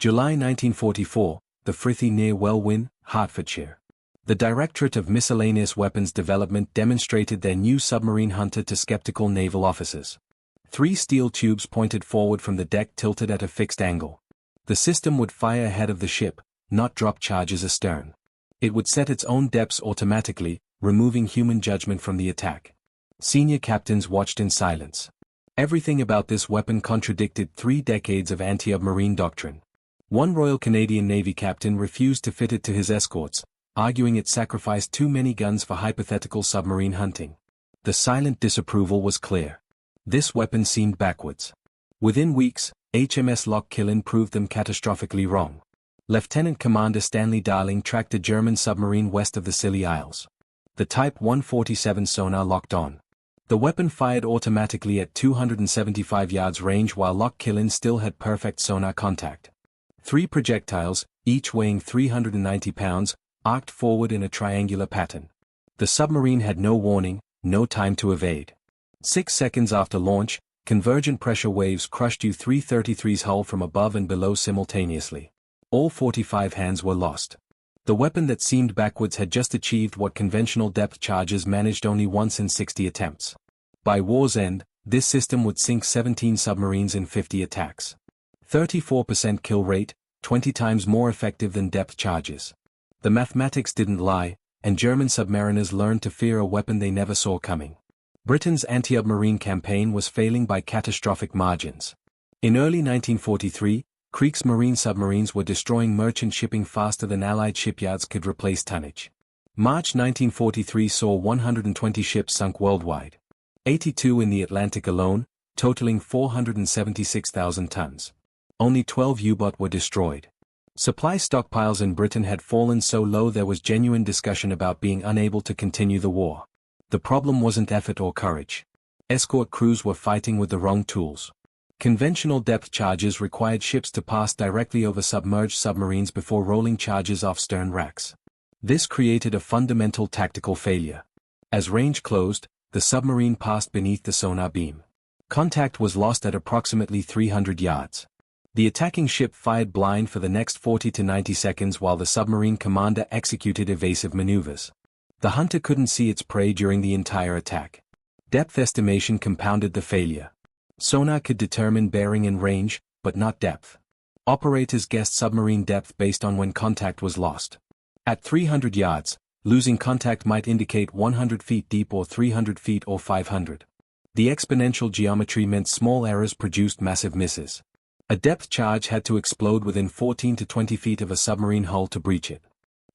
July 1944, the Frithie near Welwyn, Hertfordshire. The Directorate of Miscellaneous Weapons Development demonstrated their new submarine hunter to skeptical naval officers. 3 steel tubes pointed forward from the deck tilted at a fixed angle. The system would fire ahead of the ship, not drop charges astern. It would set its own depths automatically, removing human judgment from the attack. Senior captains watched in silence. Everything about this weapon contradicted 3 decades of anti-submarine doctrine. One Royal Canadian Navy captain refused to fit it to his escorts, arguing it sacrificed too many guns for hypothetical submarine hunting. The silent disapproval was clear. This weapon seemed backwards. Within weeks, HMS Loch Killen proved them catastrophically wrong. Lieutenant Commander Stanley Darling tracked a German submarine west of the Scilly Isles. The Type 147 sonar locked on. The weapon fired automatically at 275 yards range while Loch Killen still had perfect sonar contact. 3 projectiles, each weighing 390 pounds, arced forward in a triangular pattern. The submarine had no warning, no time to evade. 6 seconds after launch, convergent pressure waves crushed U-333's hull from above and below simultaneously. All 45 hands were lost. The weapon that seemed backwards had just achieved what conventional depth charges managed only once in 60 attempts. By war's end, this system would sink 17 submarines in 50 attacks. 34% kill rate, 20 times more effective than depth charges. The mathematics didn't lie, and German submariners learned to fear a weapon they never saw coming. Britain's anti-submarine campaign was failing by catastrophic margins. In early 1943, Kriegsmarine submarines were destroying merchant shipping faster than Allied shipyards could replace tonnage. March 1943 saw 120 ships sunk worldwide. 82 in the Atlantic alone, totaling 476,000 tons. Only 12 U-boats were destroyed. Supply stockpiles in Britain had fallen so low there was genuine discussion about being unable to continue the war. The problem wasn't effort or courage. Escort crews were fighting with the wrong tools. Conventional depth charges required ships to pass directly over submerged submarines before rolling charges off stern racks. This created a fundamental tactical failure. As range closed, the submarine passed beneath the sonar beam. Contact was lost at approximately 300 yards. The attacking ship fired blind for the next 40 to 90 seconds while the submarine commander executed evasive maneuvers. The hunter couldn't see its prey during the entire attack. Depth estimation compounded the failure. Sonar could determine bearing and range, but not depth. Operators guessed submarine depth based on when contact was lost. At 300 yards, losing contact might indicate 100 feet deep or 300 feet or 500. The exponential geometry meant small errors produced massive misses. A depth charge had to explode within 14 to 20 feet of a submarine hull to breach it.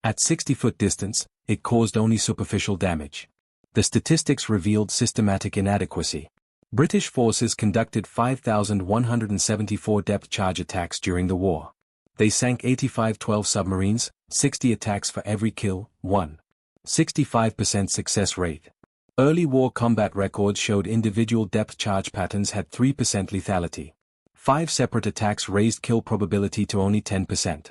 At 60-foot distance, it caused only superficial damage. The statistics revealed systematic inadequacy. British forces conducted 5,174 depth charge attacks during the war. They sank 85 12 submarines, 60 attacks for every kill, 1. 65% success rate. Early war combat records showed individual depth charge patterns had 3% lethality. 5 separate attacks raised kill probability to only 10%.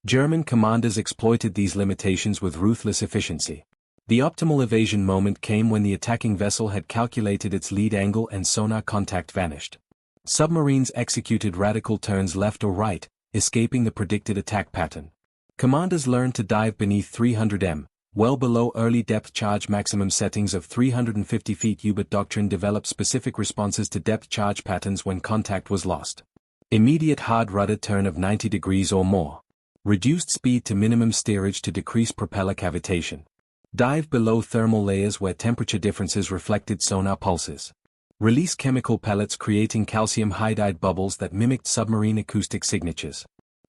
German commanders exploited these limitations with ruthless efficiency. The optimal evasion moment came when the attacking vessel had calculated its lead angle and sonar contact vanished. Submarines executed radical turns left or right, escaping the predicted attack pattern. Commanders learned to dive beneath 300 m, well below early depth charge maximum settings of 350 feet. U-boat doctrine developed specific responses to depth charge patterns when contact was lost. Immediate hard rudder turn of 90 degrees or more. Reduced speed to minimum steerage to decrease propeller cavitation. Dive below thermal layers where temperature differences reflected sonar pulses. Release chemical pellets creating calcium hydride bubbles that mimicked submarine acoustic signatures.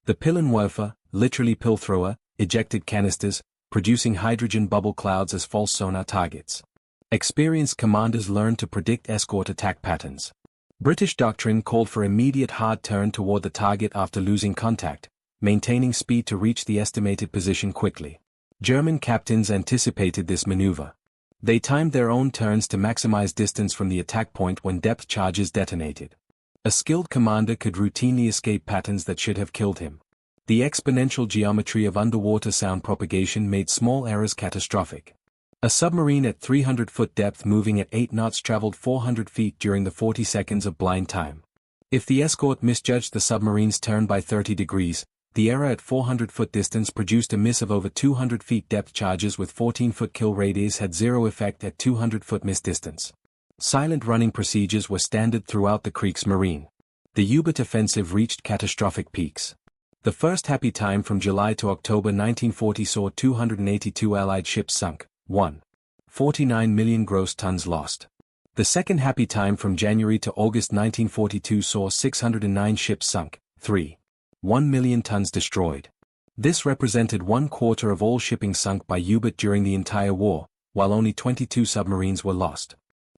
The Pillenwerfer, literally pill thrower, ejected canisters, producing hydrogen bubble clouds as false sonar targets. Experienced commanders learned to predict escort attack patterns. British doctrine called for immediate hard turn toward the target after losing contact, maintaining speed to reach the estimated position quickly. German captains anticipated this maneuver. They timed their own turns to maximize distance from the attack point when depth charges detonated. A skilled commander could routinely escape patterns that should have killed him. The exponential geometry of underwater sound propagation made small errors catastrophic. A submarine at 300-foot depth moving at 8 knots traveled 400 feet during the 40 seconds of blind time. If the escort misjudged the submarine's turn by 30 degrees, the error at 400-foot distance produced a miss of over 200 feet. Depth charges with 14-foot kill radius had zero effect at 200-foot miss distance. Silent running procedures were standard throughout the Kriegsmarine. The U-boat offensive reached catastrophic peaks. The first happy time from July to October 1940 saw 282 Allied ships sunk, 1.49 million gross tons lost. The second happy time from January to August 1942 saw 609 ships sunk, 3.1 million tons destroyed. This represented 1/4 of all shipping sunk by U-boat during the entire war, while only 22 submarines were lost.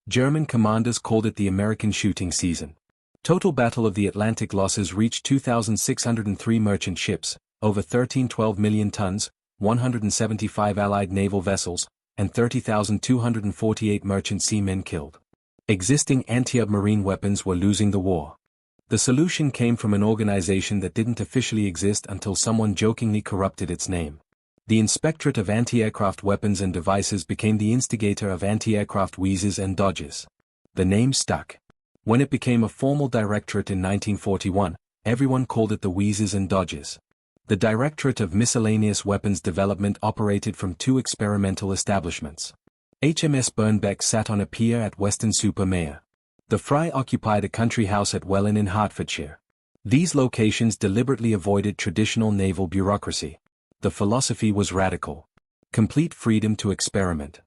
German commanders called it the American shooting season. Total Battle of the Atlantic losses reached 2,603 merchant ships, over 13.12 million tons, 175 Allied naval vessels, and 30,248 merchant seamen killed. Existing anti-submarine weapons were losing the war. The solution came from an organization that didn't officially exist until someone jokingly corrupted its name. The Inspectorate of Anti-Aircraft Weapons and Devices became the instigator of anti-aircraft wheezes and dodges. The name stuck. When it became a formal directorate in 1941, everyone called it the wheezes and dodges. The Directorate of Miscellaneous Weapons Development operated from two experimental establishments. HMS Birnbeck sat on a pier at Weston-super-Mare. The Fry occupied a country house at Welland in Hertfordshire. These locations deliberately avoided traditional naval bureaucracy. The philosophy was radical. Complete freedom to experiment.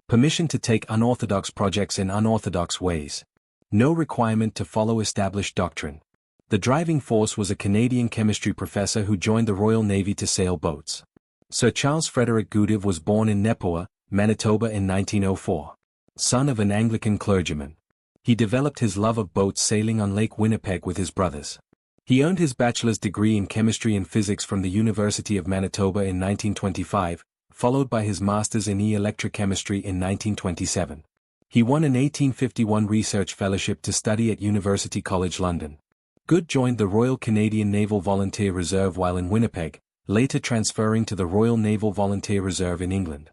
Permission to take unorthodox projects in unorthodox ways. No requirement to follow established doctrine. The driving force was a Canadian chemistry professor who joined the Royal Navy to sail boats. Sir Charles Frederick Goodhue was born in Nepoa, Manitoba in 1904. Son of an Anglican clergyman. He developed his love of boat sailing on Lake Winnipeg with his brothers. He earned his bachelor's degree in chemistry and physics from the University of Manitoba in 1925, followed by his master's in electrochemistry in 1927. He won an 1851 research fellowship to study at University College London. Good joined the Royal Canadian Naval Volunteer Reserve while in Winnipeg, later transferring to the Royal Naval Volunteer Reserve in England.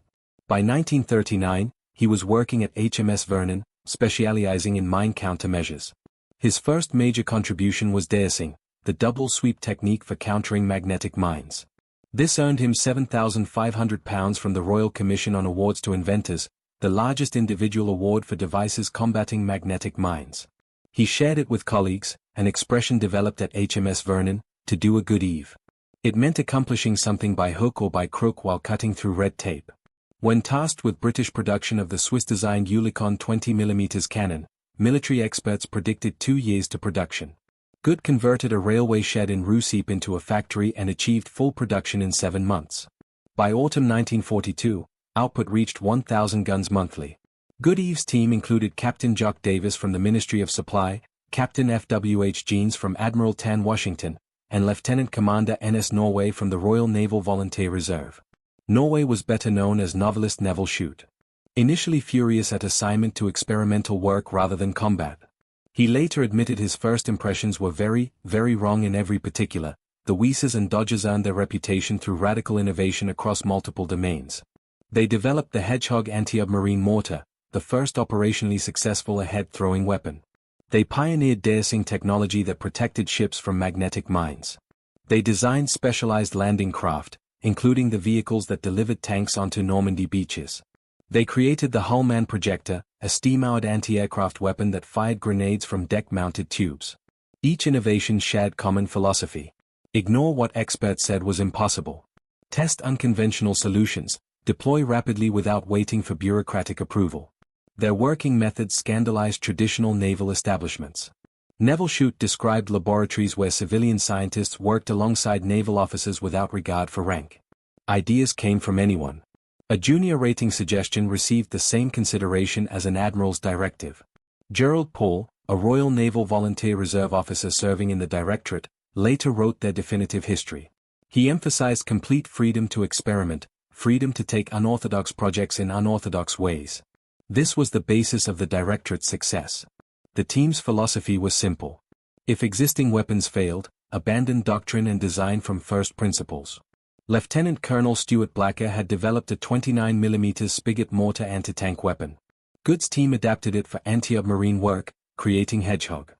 By 1939, he was working at HMS Vernon, specializing in mine countermeasures. His first major contribution was dayacing, the double sweep technique for countering magnetic mines. This earned him £7,500 from the Royal Commission on Awards to Inventors, the largest individual award for devices combating magnetic mines. He shared it with colleagues, an expression developed at HMS Vernon, to do a good Eve. It meant accomplishing something by hook or by crook while cutting through red tape. When tasked with British production of the Swiss-designed Oerlikon 20mm cannon, military experts predicted 2 years to production. Good converted a railway shed in Russeep into a factory and achieved full production in 7 months. By autumn 1942, output reached 1,000 guns monthly. Goodeve's team included Captain Jock Davis from the Ministry of Supply, Captain F.W.H. Jeans from Admiral Tan Washington, and Lieutenant Commander N.S. Norway from the Royal Naval Volunteer Reserve. Norway was better known as novelist Naval Shute. Initially furious at assignment to experimental work rather than combat. He later admitted his first impressions were very, very wrong in every particular. The wheezes and dodges earned their reputation through radical innovation across multiple domains. They developed the Hedgehog anti-submarine mortar, the first operationally successful ahead-throwing weapon. They pioneered dayacing technology that protected ships from magnetic mines. They designed specialized landing craft, including the vehicles that delivered tanks onto Normandy beaches. They created the Hullman projector, a steam-powered anti-aircraft weapon that fired grenades from deck-mounted tubes. Each innovation shared common philosophy. Ignore what experts said was impossible. Test unconventional solutions, deploy rapidly without waiting for bureaucratic approval. Their working methods scandalized traditional naval establishments. Naval Shute described laboratories where civilian scientists worked alongside naval officers without regard for rank. Ideas came from anyone. A junior rating suggestion received the same consideration as an admiral's directive. Gerald Paul, a Royal Naval Volunteer Reserve officer serving in the Directorate, later wrote their definitive history. He emphasized complete freedom to experiment, freedom to take unorthodox projects in unorthodox ways. This was the basis of the Directorate's success. The team's philosophy was simple. If existing weapons failed, abandon doctrine and design from first principles. Lieutenant Colonel Stuart Blacker had developed a 29mm spigot mortar anti-tank weapon. Good's team adapted it for anti-submarine work, creating Hedgehog.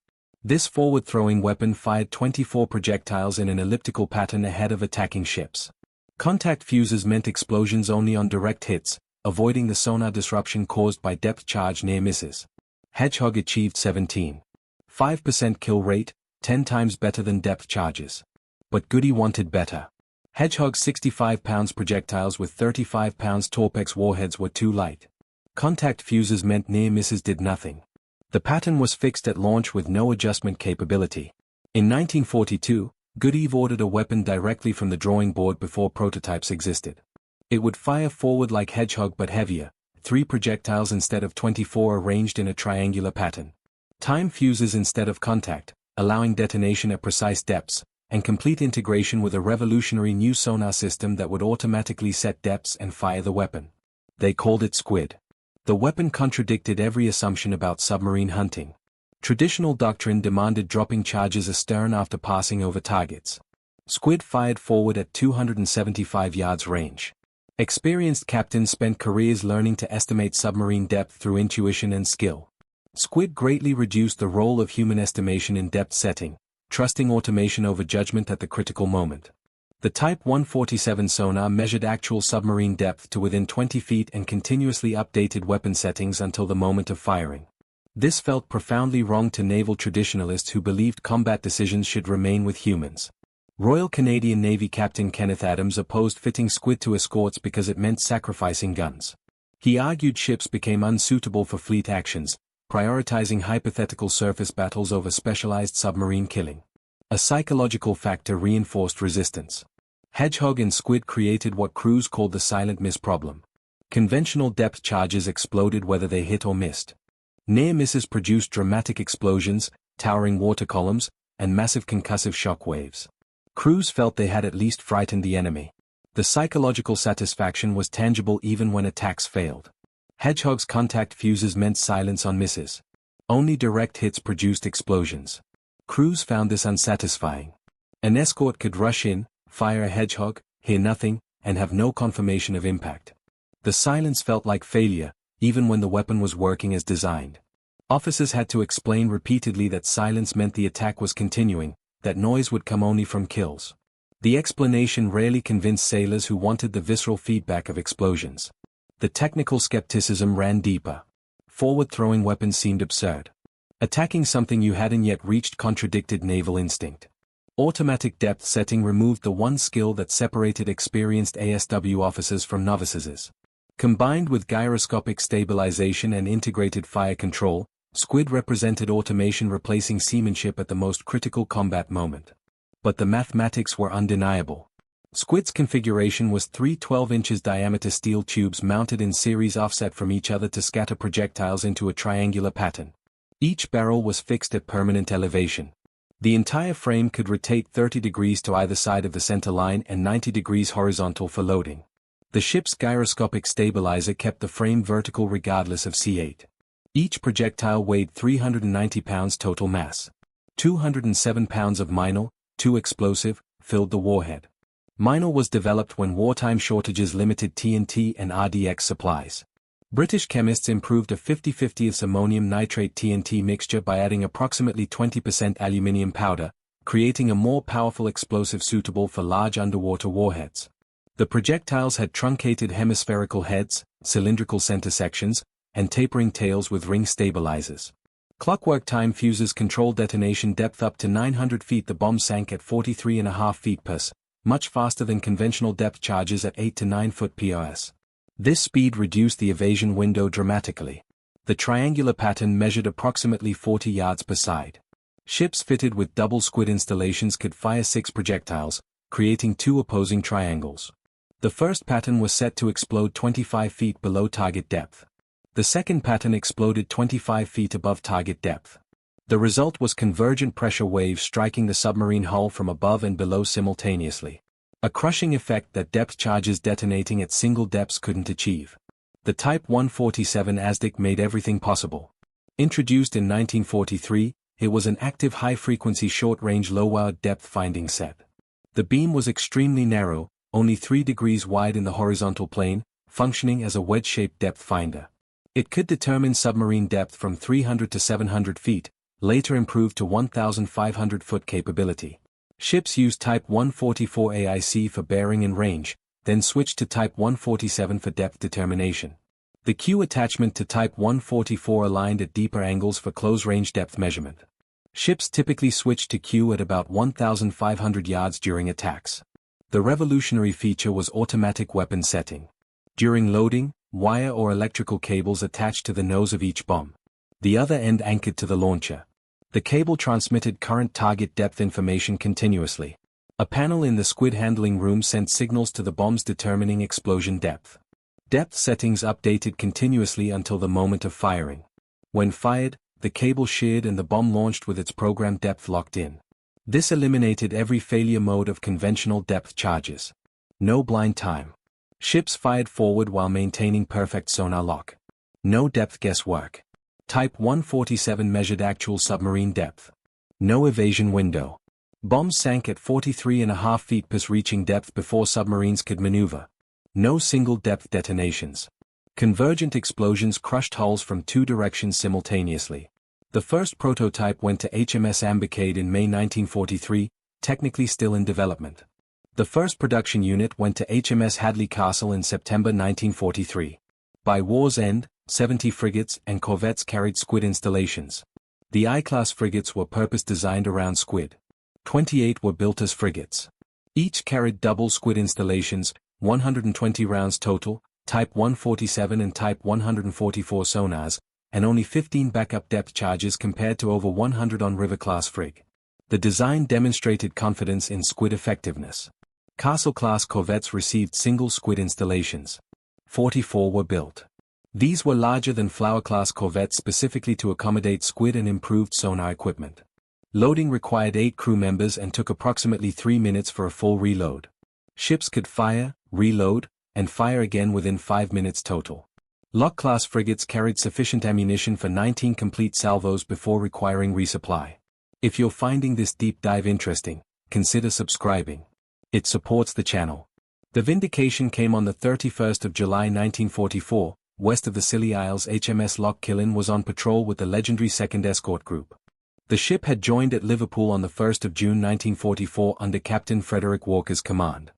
This forward-throwing weapon fired 24 projectiles in an elliptical pattern ahead of attacking ships. Contact fuses meant explosions only on direct hits, avoiding the sonar disruption caused by depth charge near misses. Hedgehog achieved 17.5% kill rate, 10 times better than depth charges. But Goody wanted better. Hedgehog's 65 pounds projectiles with 35 pounds Torpex warheads were too light. Contact fuses meant near misses did nothing. The pattern was fixed at launch with no adjustment capability. In 1942, Goody ordered a weapon directly from the drawing board before prototypes existed. It would fire forward like Hedgehog but heavier, 3 projectiles instead of 24 arranged in a triangular pattern. Time fuses instead of contact, allowing detonation at precise depths, and complete integration with a revolutionary new sonar system that would automatically set depths and fire the weapon. They called it Squid. The weapon contradicted every assumption about submarine hunting. Traditional doctrine demanded dropping charges astern after passing over targets. Squid fired forward at 275 yards range. Experienced captains spent careers learning to estimate submarine depth through intuition and skill. Squid greatly reduced the role of human estimation in depth setting, trusting automation over judgment at the critical moment. The Type 147 sonar measured actual submarine depth to within 20 feet and continuously updated weapon settings until the moment of firing. This felt profoundly wrong to naval traditionalists who believed combat decisions should remain with humans. Royal Canadian Navy Captain Kenneth Adams opposed fitting Squid to escorts because it meant sacrificing guns. He argued ships became unsuitable for fleet actions, prioritizing hypothetical surface battles over specialized submarine killing. A psychological factor reinforced resistance. Hedgehog and Squid created what crews called the silent miss problem. Conventional depth charges exploded whether they hit or missed. Near misses produced dramatic explosions, towering water columns, and massive concussive shock waves. Crews felt they had at least frightened the enemy. The psychological satisfaction was tangible even when attacks failed. Hedgehog's contact fuses meant silence on misses. Only direct hits produced explosions. Crews found this unsatisfying. An escort could rush in, fire a Hedgehog, hear nothing, and have no confirmation of impact. The silence felt like failure, even when the weapon was working as designed. Officers had to explain repeatedly that silence meant the attack was continuing, that noise would come only from kills. The explanation rarely convinced sailors who wanted the visceral feedback of explosions. The technical skepticism ran deeper. Forward-throwing weapons seemed absurd. Attacking something you hadn't yet reached contradicted naval instinct. Automatic depth setting removed the one skill that separated experienced ASW officers from novices. Combined with gyroscopic stabilization and integrated fire control, Squid represented automation replacing seamanship at the most critical combat moment. But the mathematics were undeniable. Squid's configuration was 3 12-inch diameter steel tubes mounted in series offset from each other to scatter projectiles into a triangular pattern. Each barrel was fixed at permanent elevation. The entire frame could rotate 30 degrees to either side of the center line and 90 degrees horizontal for loading. The ship's gyroscopic stabilizer kept the frame vertical regardless of C8. Each projectile weighed 390 pounds total mass. 207 pounds of minal, 2 explosive, filled the warhead. Minal was developed when wartime shortages limited TNT and RDX supplies. British chemists improved a 50/50 ammonium nitrate TNT mixture by adding approximately 20% aluminium powder, creating a more powerful explosive suitable for large underwater warheads. The projectiles had truncated hemispherical heads, cylindrical center sections, and tapering tails with ring stabilizers. Clockwork time fuses controlled detonation depth up to 900 feet. The bomb sank at 43.5 feet pers, much faster than conventional depth charges at 8 to 9 foot pos. This speed reduced the evasion window dramatically. The triangular pattern measured approximately 40 yards per side. Ships fitted with double Squid installations could fire 6 projectiles, creating 2 opposing triangles. The first pattern was set to explode 25 feet below target depth. The second pattern exploded 25 feet above target depth. The result was convergent pressure waves striking the submarine hull from above and below simultaneously. A crushing effect that depth charges detonating at single depths couldn't achieve. The Type 147 ASDIC made everything possible. Introduced in 1943, it was an active high-frequency short-range low-hour depth-finding set. The beam was extremely narrow, only 3 degrees wide in the horizontal plane, functioning as a wedge-shaped depth finder. It could determine submarine depth from 300 to 700 feet, later improved to 1,500-foot capability. Ships used Type 144 AIC for bearing and range, then switched to Type 147 for depth determination. The Q attachment to Type 144 aligned at deeper angles for close-range depth measurement. Ships typically switched to Q at about 1,500 yards during attacks. The revolutionary feature was automatic weapon setting. During loading, wire or electrical cables attached to the nose of each bomb. The other end anchored to the launcher. The cable transmitted current target depth information continuously. A panel in the squid handling room sent signals to the bombs determining explosion depth. Depth settings updated continuously until the moment of firing. When fired, the cable sheared and the bomb launched with its programmed depth locked in. This eliminated every failure mode of conventional depth charges. No blind time. Ships fired forward while maintaining perfect sonar lock. No depth guesswork. Type 147 measured actual submarine depth. No evasion window. Bombs sank at 43.5 feet plus reaching depth before submarines could maneuver. No single depth detonations. Convergent explosions crushed hulls from two directions simultaneously. The first prototype went to HMS Ambuscade in May 1943, technically still in development. The first production unit went to HMS Hadley Castle in September 1943. By war's end, 70 frigates and corvettes carried squid installations. The I-class frigates were purpose-designed around squid. 28 were built as frigates. Each carried double squid installations, 120 rounds total, Type 147 and Type 144 sonars, and only 15 backup depth charges compared to over 100 on River-class frig. The design demonstrated confidence in squid effectiveness. Castle-class corvettes received single squid installations. 44 were built. These were larger than Flower-class corvettes specifically to accommodate squid and improved sonar equipment. Loading required 8 crew members and took approximately 3 minutes for a full reload. Ships could fire, reload, and fire again within 5 minutes total. Lock-class frigates carried sufficient ammunition for 19 complete salvos before requiring resupply. If you're finding this deep dive interesting, consider subscribing. It supports the channel. The vindication came on the 31st of July 1944, west of the Scilly Isles. HMS Loch Killen was on patrol with the legendary 2nd Escort Group. The ship had joined at Liverpool on the 1st of June 1944 under Captain Frederick Walker's command.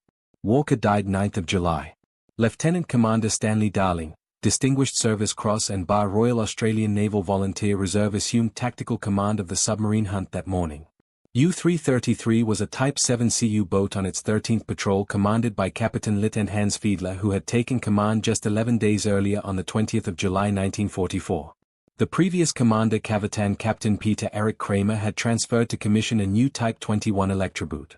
Walker died 9th of July. Lieutenant Commander Stanley Darling, Distinguished Service Cross and Bar Royal Australian Naval Volunteer Reserve assumed tactical command of the submarine hunt that morning. U-333 was a Type 7 CU boat on its 13th patrol commanded by Captain Lieutenant Hans Fiedler, who had taken command just 11 days earlier on the 20th of July 1944. The previous commander Capitan Captain Peter Eric Kramer had transferred to commission a new Type 21 Electroboot.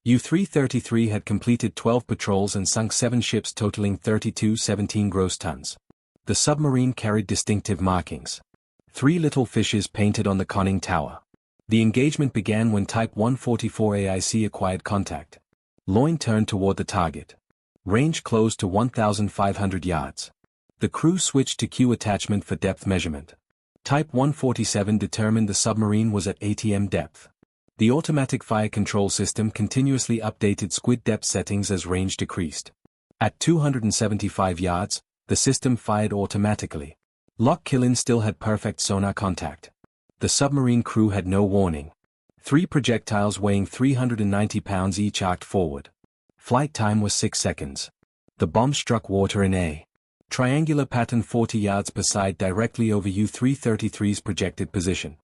U-333 had completed 12 patrols and sunk 7 ships totaling 32.17 gross tons. The submarine carried distinctive markings. 3 little fishes painted on the conning tower. The engagement began when Type 144 AIC acquired contact. Loin turned toward the target. Range closed to 1,500 yards. The crew switched to Q attachment for depth measurement. Type 147 determined the submarine was at ATM depth. The automatic fire control system continuously updated squid depth settings as range decreased. At 275 yards, the system fired automatically. Loch Killen still had perfect sonar contact. The submarine crew had no warning. 3 projectiles weighing 390 pounds each arced forward. Flight time was 6 seconds. The bomb struck water in a triangular pattern 40 yards per side directly over U-333's projected position.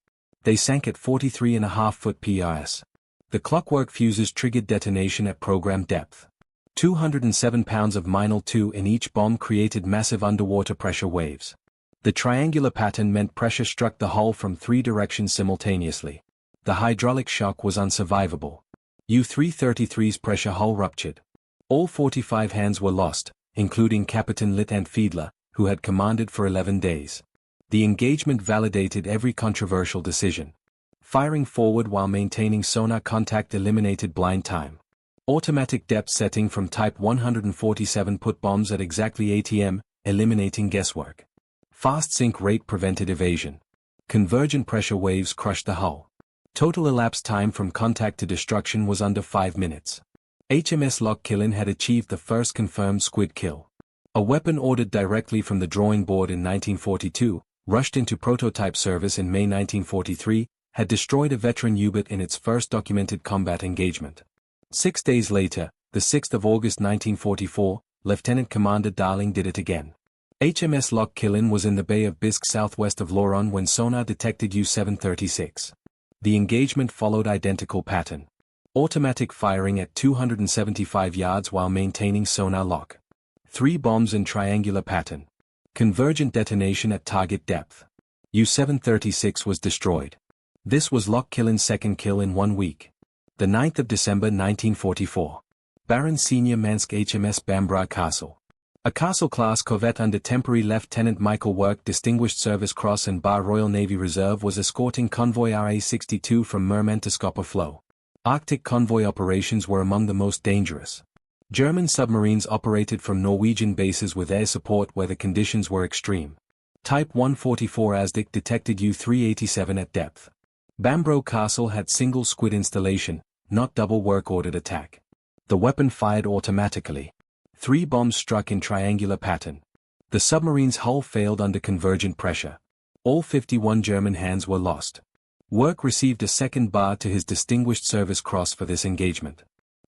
They sank at 43.5 foot PRS. The clockwork fuses triggered detonation at programmed depth. 207 pounds of Minel 2 in each bomb created massive underwater pressure waves. The triangular pattern meant pressure struck the hull from 3 directions simultaneously. The hydraulic shock was unsurvivable. U-333's pressure hull ruptured. All 45 hands were lost, including Captain Lieutenant Fiedler, who had commanded for 11 days. The engagement validated every controversial decision. Firing forward while maintaining sonar contact eliminated blind time. Automatic depth setting from Type 147 put bombs at exactly ATM, eliminating guesswork. Fast sink rate prevented evasion. Convergent pressure waves crushed the hull. Total elapsed time from contact to destruction was under 5 minutes. HMS Loch Killen had achieved the first confirmed squid kill. A weapon ordered directly from the drawing board in 1942, rushed into prototype service in May 1943, had destroyed a veteran U-boat in its first documented combat engagement. 6 days later, the 6th of August 1944, Lieutenant Commander Darling did it again. HMS Loch Killen was in the Bay of Bisque southwest of Lorient when sonar detected U-736. The engagement followed identical pattern. Automatic firing at 275 yards while maintaining sonar lock. 3 bombs in triangular pattern. Convergent detonation at target depth. U-736 was destroyed. This was Loch Killen's second kill in 1 week. The 9th of December 1944. Baron Senior Mansk HMS Bambara Castle. A Castle-class corvette under Temporary Lieutenant Michael Work Distinguished Service Cross and Bar Royal Navy Reserve was escorting convoy RA-62 from Murman to Scapa Flow. Arctic convoy operations were among the most dangerous. German submarines operated from Norwegian bases with air support where the conditions were extreme. Type 144 ASDIC detected U-387 at depth. Bambara Castle had single squid installation, not double work-ordered attack. The weapon fired automatically. 3 bombs struck in triangular pattern. The submarine's hull failed under convergent pressure. All 51 German hands were lost. Work received a second bar to his Distinguished Service Cross for this engagement.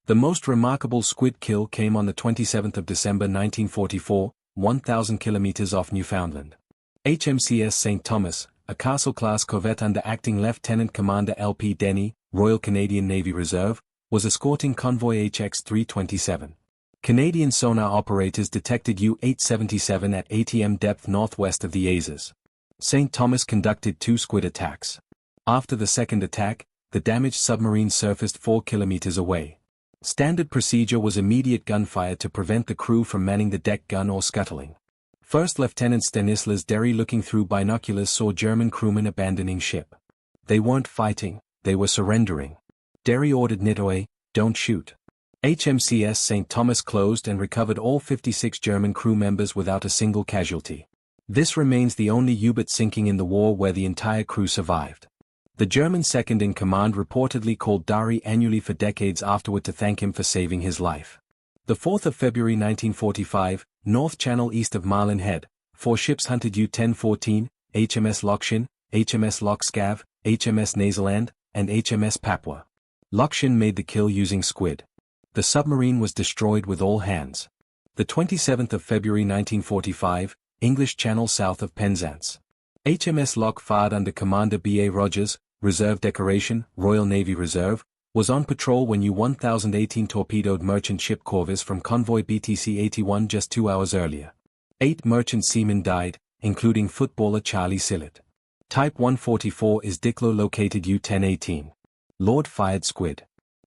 The most remarkable squid kill came on the 27th of December 1944, 1,000 kilometers off Newfoundland. HMCS St. Thomas, a Castle-class corvette under Acting Lieutenant Commander L.P. Denny, Royal Canadian Navy Reserve, was escorting convoy HX-327. Canadian sonar operators detected U-877 at ATM depth northwest of the Azores. St. Thomas conducted 2 squid attacks. After the second attack, the damaged submarine surfaced 4 kilometers away. Standard procedure was immediate gunfire to prevent the crew from manning the deck gun or scuttling. First Lieutenant Stanislas Derry looking through binoculars saw German crewmen abandoning ship. They weren't fighting, they were surrendering. Derry ordered Nitoe, "Don't shoot." HMCS St. Thomas closed and recovered all 56 German crew members without a single casualty. This remains the only U-boat sinking in the war where the entire crew survived. The German second-in-command reportedly called Derry annually for decades afterward to thank him for saving his life. The 4th of February 1945, North Channel east of Marlin Head, 4 ships hunted U-1014, HMS Lokshin, HMS Lokscav, HMS Nazaland, and HMS Papua. Lokshin made the kill using squid. The submarine was destroyed with all hands. The 27th of February 1945, English Channel south of Penzance. HMS Loch Fard under Commander B.A. Rogers, Reserve Decoration, Royal Navy Reserve, was on patrol when U-1018 torpedoed merchant ship Corvus from convoy BTC-81 just 2 hours earlier. 8 merchant seamen died, including footballer Charlie Sillett. Type 144 is Diclo located U-1018. Lord fired squid.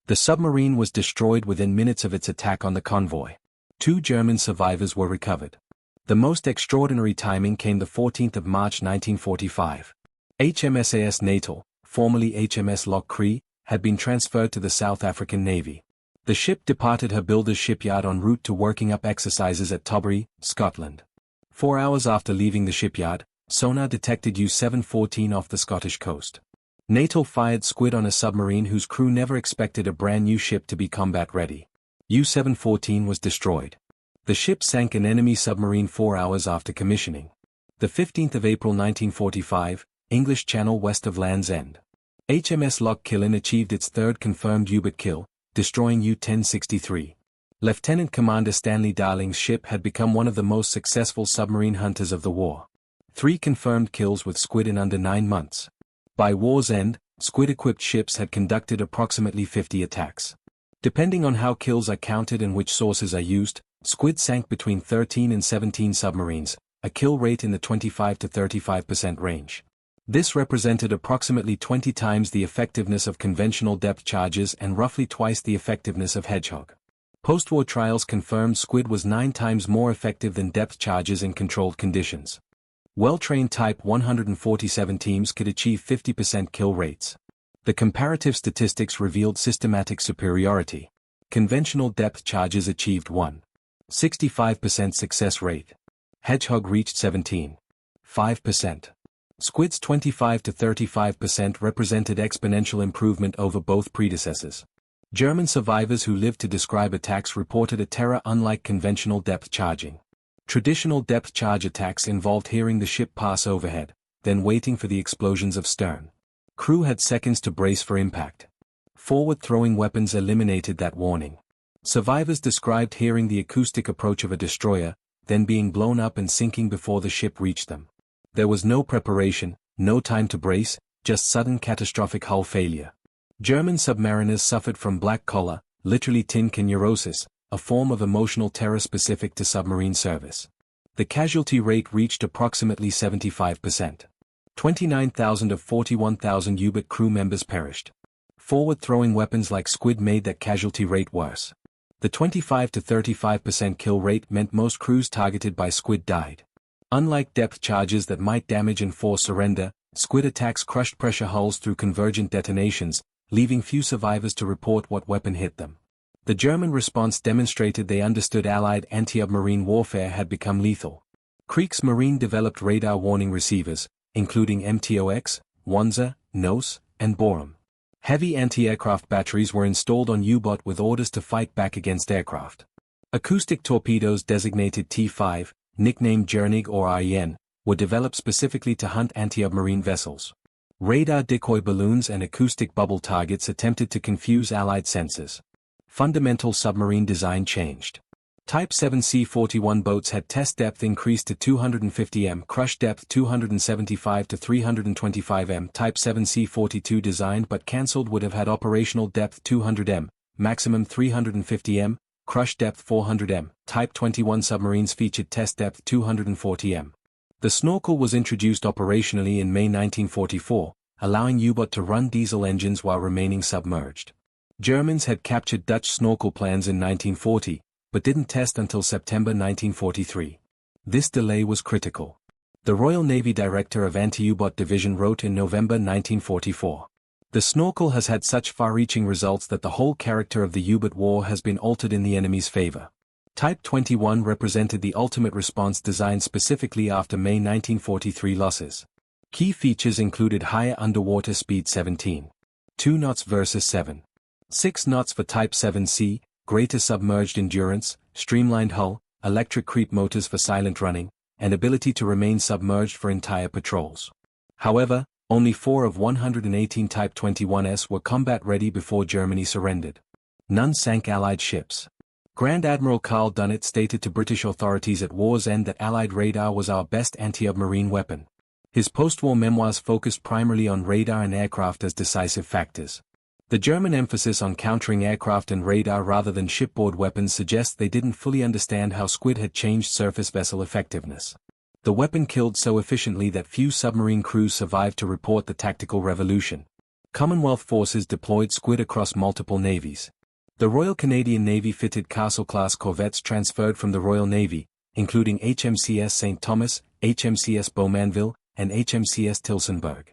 The submarine was destroyed within minutes of its attack on the convoy. 2 German survivors were recovered. The most extraordinary timing came the 14th of March 1945. HMS AS Natal, formerly HMS Loch Cree, had been transferred to the South African Navy. The ship departed her builder's shipyard en route to working up exercises at Tilbury, Scotland. 4 hours after leaving the shipyard, sonar detected U-714 off the Scottish coast. Natal fired squid on a submarine whose crew never expected a brand new ship to be combat ready. U-714 was destroyed. The ship sank an enemy submarine 4 hours after commissioning. The 15th of April 1945, English Channel west of Land's End. HMS Loch Killen achieved its 3rd confirmed U-boat kill, destroying U-1063. Lieutenant Commander Stanley Darling's ship had become one of the most successful submarine hunters of the war. 3 confirmed kills with squid in under 9 months. By war's end, squid-equipped ships had conducted approximately 50 attacks. Depending on how kills are counted and which sources are used, squid sank between 13 and 17 submarines, a kill rate in the 25 to 35% range. This represented approximately 20 times the effectiveness of conventional depth charges and roughly twice the effectiveness of Hedgehog. Post-war trials confirmed squid was 9 times more effective than depth charges in controlled conditions. Well-trained Type 147 teams could achieve 50% kill rates. The comparative statistics revealed systematic superiority. Conventional depth charges achieved 1.65% success rate. Hedgehog reached 17.5%. Squid's 25 to 35% represented exponential improvement over both predecessors. German survivors who lived to describe attacks reported a terror unlike conventional depth charging. Traditional depth charge attacks involved hearing the ship pass overhead, then waiting for the explosions of stern. Crew had seconds to brace for impact. Forward-throwing weapons eliminated that warning. Survivors described hearing the acoustic approach of a destroyer, then being blown up and sinking before the ship reached them. There was no preparation, no time to brace, just sudden catastrophic hull failure. German submariners suffered from black collar, literally tin can neurosis, a form of emotional terror specific to submarine service. The casualty rate reached approximately 75%. 29,000 of 41,000 U-boat crew members perished. Forward-throwing weapons like squid made that casualty rate worse. The 25 to 35% kill rate meant most crews targeted by squid died. Unlike depth charges that might damage and force surrender, squid attacks crushed pressure hulls through convergent detonations, leaving few survivors to report what weapon hit them. The German response demonstrated they understood Allied anti-submarine warfare had become lethal. Kriegsmarine developed radar warning receivers, including MTOX, Wanzer, NOS, and Borum. Heavy anti-aircraft batteries were installed on U-boat with orders to fight back against aircraft. Acoustic torpedoes designated T5, nicknamed Jernig or REN, were developed specifically to hunt anti-submarine vessels. Radar decoy balloons and acoustic bubble targets attempted to confuse Allied sensors. Fundamental submarine design changed. Type 7 C-41 boats had test depth increased to 250 m, crush depth 275 to 325 m. Type 7 C-42 designed but cancelled would have had operational depth 200 m, maximum 350 m, crush depth 400 m. Type 21 submarines featured test depth 240 m. The snorkel was introduced operationally in May 1944, allowing U-boat to run diesel engines while remaining submerged. Germans had captured Dutch snorkel plans in 1940, but didn't test until September 1943. This delay was critical. The Royal Navy Director of Anti-U-Boat Division wrote in November 1944. The snorkel has had such far-reaching results that the whole character of the U-boat war has been altered in the enemy's favor. Type 21 represented the ultimate response designed specifically after May 1943 losses. Key features included higher underwater speed 17.2 knots versus 7.6 knots for Type 7C, greater submerged endurance, streamlined hull, electric creep motors for silent running, and ability to remain submerged for entire patrols. However, only 4 of 118 Type 21s were combat-ready before Germany surrendered. None sank Allied ships. Grand Admiral Carl Dunnett stated to British authorities at war's end that Allied radar was our best anti-submarine weapon. His post-war memoirs focused primarily on radar and aircraft as decisive factors. The German emphasis on countering aircraft and radar rather than shipboard weapons suggests they didn't fully understand how squid had changed surface vessel effectiveness. The weapon killed so efficiently that few submarine crews survived to report the tactical revolution. Commonwealth forces deployed squid across multiple navies. The Royal Canadian Navy fitted Castle-class corvettes transferred from the Royal Navy, including HMCS St. Thomas, HMCS Bowmanville, and HMCS Tilsonburg.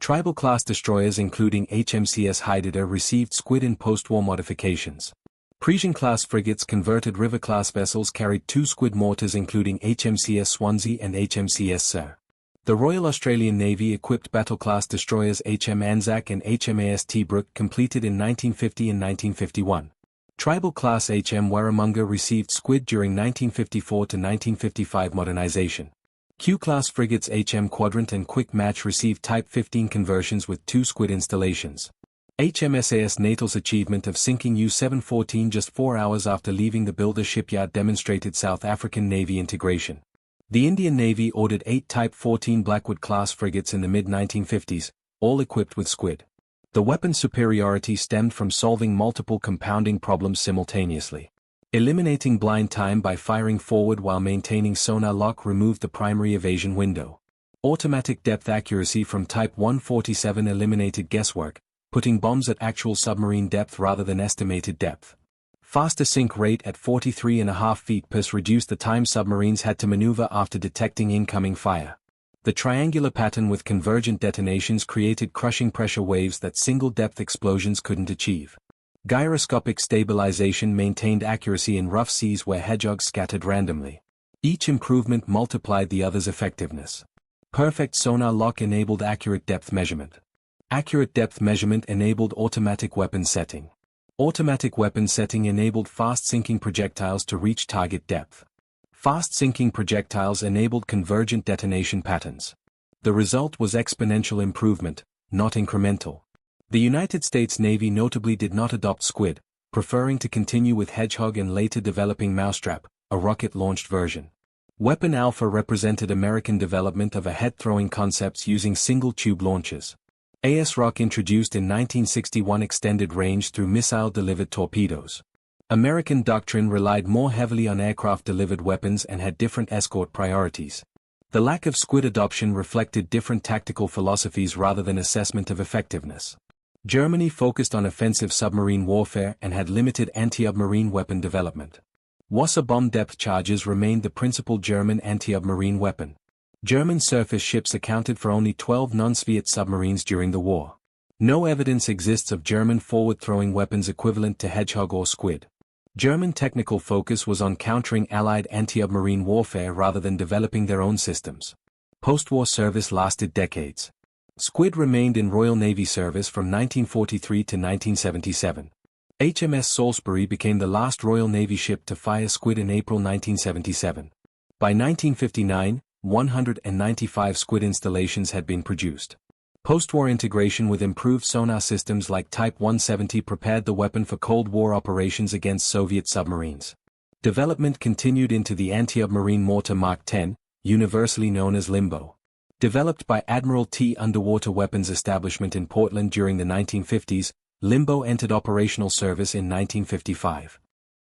Tribal-class destroyers including HMCS Hyderabad received squid in post-war modifications. Parisian-class frigates converted river-class vessels carried 2 squid mortars including HMCS Swansea and HMCS Sir. The Royal Australian Navy equipped battle-class destroyers HM Anzac and HMAS Tobruk completed in 1950 and 1951. Tribal-class HM Warramunga received squid during 1954 to 1955 modernization. Q-class frigates HM Quadrant and Quick Match received Type 15 conversions with 2 squid installations. HMSAS Natal's achievement of sinking U-714 just 4 hours after leaving the builder shipyard demonstrated South African Navy integration. The Indian Navy ordered 8 Type 14 Blackwood-class frigates in the mid-1950s, all equipped with squid. The weapon superiority stemmed from solving multiple compounding problems simultaneously. Eliminating blind time by firing forward while maintaining sonar lock removed the primary evasion window. Automatic depth accuracy from Type 147 eliminated guesswork, putting bombs at actual submarine depth rather than estimated depth. Faster sink rate at 43.5 feet per reduced the time submarines had to maneuver after detecting incoming fire. The triangular pattern with convergent detonations created crushing pressure waves that single-depth explosions couldn't achieve. Gyroscopic stabilization maintained accuracy in rough seas where hedgehogs scattered randomly. Each improvement multiplied the other's effectiveness. Perfect sonar lock enabled accurate depth measurement. Accurate depth measurement enabled automatic weapon setting. Automatic weapon setting enabled fast-sinking projectiles to reach target depth. Fast-sinking projectiles enabled convergent detonation patterns. The result was exponential improvement, not incremental. The United States Navy notably did not adopt Squid, preferring to continue with Hedgehog and later developing Mousetrap, a rocket-launched version. Weapon Alpha represented American development of a head-throwing concepts using single-tube launchers. ASROC introduced in 1961 extended range through missile-delivered torpedoes. American doctrine relied more heavily on aircraft-delivered weapons and had different escort priorities. The lack of Squid adoption reflected different tactical philosophies rather than assessment of effectiveness. Germany focused on offensive submarine warfare and had limited anti-submarine weapon development. Wasser bomb depth charges remained the principal German anti-submarine weapon. German surface ships accounted for only 12 non-Soviet submarines during the war. No evidence exists of German forward-throwing weapons equivalent to Hedgehog or Squid. German technical focus was on countering Allied anti-submarine warfare rather than developing their own systems. Post-war service lasted decades. Squid remained in Royal Navy service from 1943 to 1977. HMS Salisbury became the last Royal Navy ship to fire Squid in April 1977. By 1959, 195 Squid installations had been produced. Post-war integration with improved sonar systems like Type 170 prepared the weapon for Cold War operations against Soviet submarines. Development continued into the anti-submarine mortar Mark 10, universally known as Limbo. Developed by Admiralty Underwater Weapons Establishment in Portland during the 1950s, Limbo entered operational service in 1955.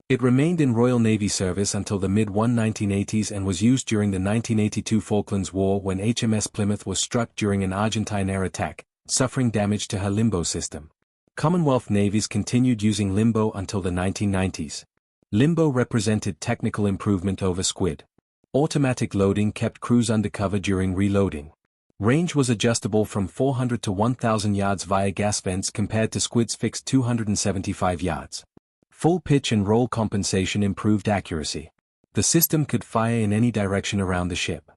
It remained in Royal Navy service until the mid-1980s and was used during the 1982 Falklands War when HMS Plymouth was struck during an Argentine air attack, suffering damage to her Limbo system. Commonwealth navies continued using Limbo until the 1990s. Limbo represented technical improvement over Squid. Automatic loading kept crews undercover during reloading. Range was adjustable from 400 to 1,000 yards via gas vents compared to Squid's fixed 275 yards. Full pitch and roll compensation improved accuracy. The system could fire in any direction around the ship.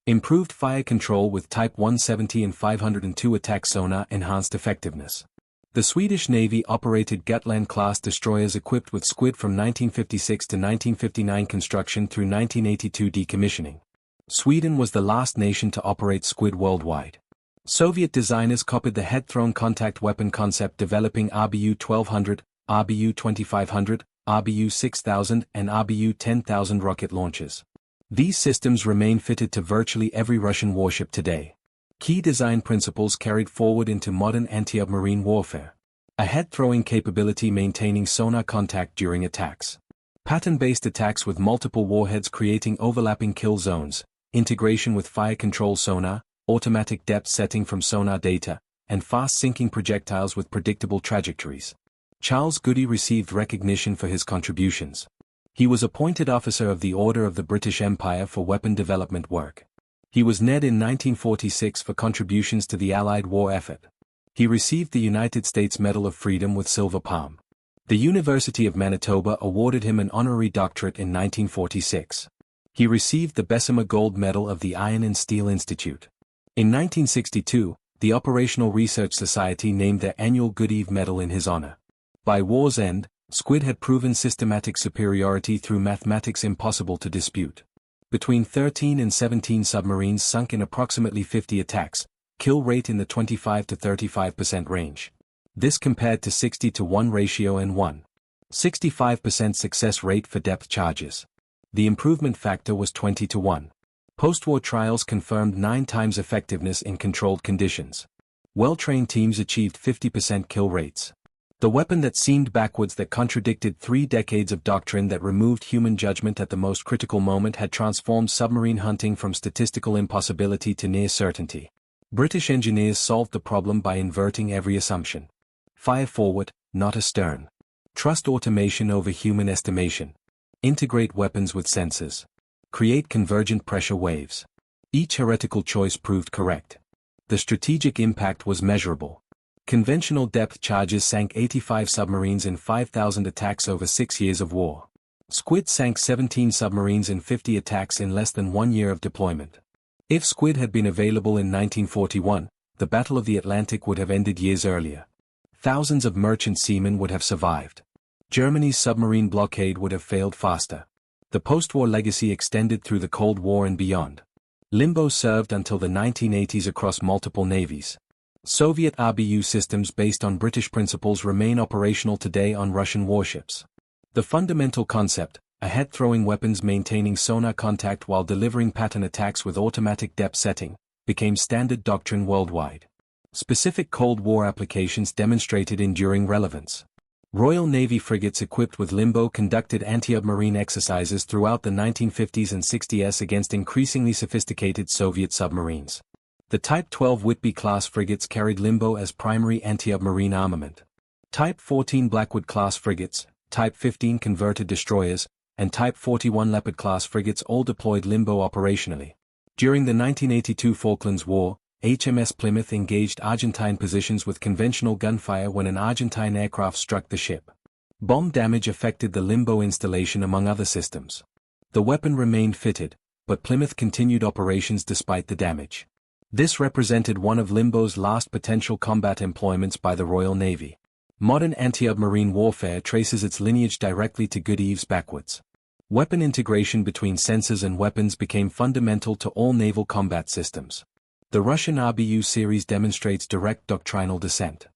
Improved fire control with Type 170 and 502 attack sonar enhanced effectiveness. The Swedish Navy operated Gotland-class destroyers equipped with Squid from 1956 to 1959 construction through 1982 decommissioning. Sweden was the last nation to operate Squid worldwide. Soviet designers copied the head-thrown contact weapon concept, developing RBU-1200, RBU-2500, RBU-6000 and RBU-10,000 rocket launchers. These systems remain fitted to virtually every Russian warship today. Key design principles carried forward into modern anti-submarine warfare. A head-throwing capability maintaining sonar contact during attacks. Pattern-based attacks with multiple warheads creating overlapping kill zones, integration with fire control sonar, automatic depth setting from sonar data, and fast-sinking projectiles with predictable trajectories. Charles Goody received recognition for his contributions. He was appointed Officer of the Order of the British Empire for weapon development work. He was knighted in 1946 for contributions to the Allied war effort. He received the United States Medal of Freedom with Silver Palm. The University of Manitoba awarded him an honorary doctorate in 1946. He received the Bessemer Gold Medal of the Iron and Steel Institute. In 1962, the Operational Research Society named their annual Goodeve Medal in his honor. By war's end, Squid had proven systematic superiority through mathematics impossible to dispute. Between 13 and 17 submarines sunk in approximately 50 attacks, kill rate in the 25 to 35% range. This compared to 60 to 1 ratio and 1.65% success rate for depth charges. The improvement factor was 20 to 1. Post-war trials confirmed 9 times effectiveness in controlled conditions. Well-trained teams achieved 50% kill rates. The weapon that seemed backwards, that contradicted 3 decades of doctrine that removed human judgment at the most critical moment, had transformed submarine hunting from statistical impossibility to near certainty. British engineers solved the problem by inverting every assumption. Fire forward, not astern. Trust automation over human estimation. Integrate weapons with sensors. Create convergent pressure waves. Each heretical choice proved correct. The strategic impact was measurable. Conventional depth charges sank 85 submarines in 5,000 attacks over 6 years of war. Squid sank 17 submarines in 50 attacks in less than 1 year of deployment. If Squid had been available in 1941, the Battle of the Atlantic would have ended years earlier. Thousands of merchant seamen would have survived. Germany's submarine blockade would have failed faster. The post-war legacy extended through the Cold War and beyond. Limbo served until the 1980s across multiple navies. Soviet RBU systems based on British principles remain operational today on Russian warships. The fundamental concept, ahead-throwing weapons maintaining sonar contact while delivering pattern attacks with automatic depth setting, became standard doctrine worldwide. Specific Cold War applications demonstrated enduring relevance. Royal Navy frigates equipped with Limbo conducted anti-submarine exercises throughout the 1950s and 60s against increasingly sophisticated Soviet submarines. The Type 12 Whitby-class frigates carried Limbo as primary anti-submarine armament. Type 14 Blackwood-class frigates, Type 15 converted destroyers, and Type 41 Leopard-class frigates all deployed Limbo operationally. During the 1982 Falklands War, HMS Plymouth engaged Argentine positions with conventional gunfire when an Argentine aircraft struck the ship. Bomb damage affected the Limbo installation among other systems. The weapon remained fitted, but Plymouth continued operations despite the damage. This represented one of Limbo's last potential combat employments by the Royal Navy. Modern anti-submarine warfare traces its lineage directly to Goodeves backwards. Weapon integration between sensors and weapons became fundamental to all naval combat systems. The Russian RBU series demonstrates direct doctrinal descent.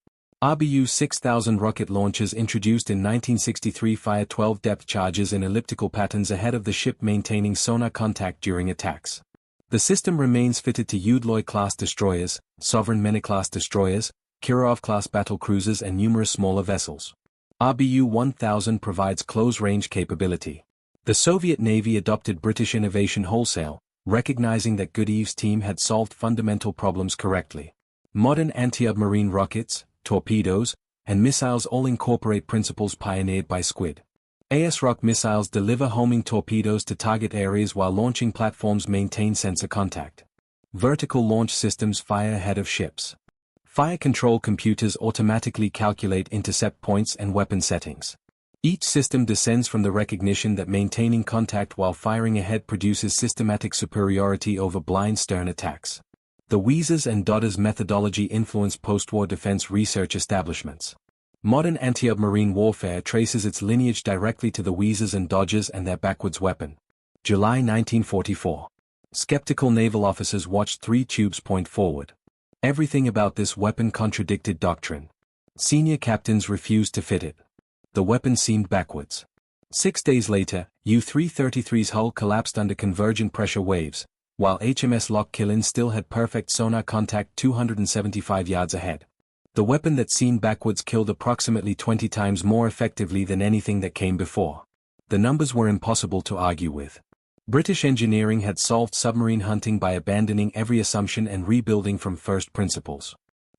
RBU 6000 rocket launchers introduced in 1963 fire 12 depth charges in elliptical patterns ahead of the ship, maintaining sonar contact during attacks. The system remains fitted to Udloy-class destroyers, Sovereign Mene-class destroyers, Kirov-class battle cruisers and numerous smaller vessels. RBU 1000 provides close-range capability. The Soviet Navy adopted British innovation wholesale, recognizing that Goodeves' team had solved fundamental problems correctly. Modern anti-submarine rockets, torpedoes, and missiles all incorporate principles pioneered by Squid. AS-ROC missiles deliver homing torpedoes to target areas while launching platforms maintain sensor contact. Vertical launch systems fire ahead of ships. Fire control computers automatically calculate intercept points and weapon settings. Each system descends from the recognition that maintaining contact while firing ahead produces systematic superiority over blind stern attacks. The Wheezers and Dodders methodology influenced post-war defense research establishments. Modern anti-submarine warfare traces its lineage directly to the Wheezers and Dodgers and their backwards weapon. July 1944. Skeptical naval officers watched 3 tubes point forward. Everything about this weapon contradicted doctrine. Senior captains refused to fit it. The weapon seemed backwards. 6 days later, U-333's hull collapsed under convergent pressure waves, while HMS Loch Killen still had perfect sonar contact 275 yards ahead. The weapon that seemed backwards killed approximately 20 times more effectively than anything that came before. The numbers were impossible to argue with. British engineering had solved submarine hunting by abandoning every assumption and rebuilding from first principles.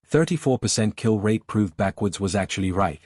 34% kill rate proved backwards was actually right.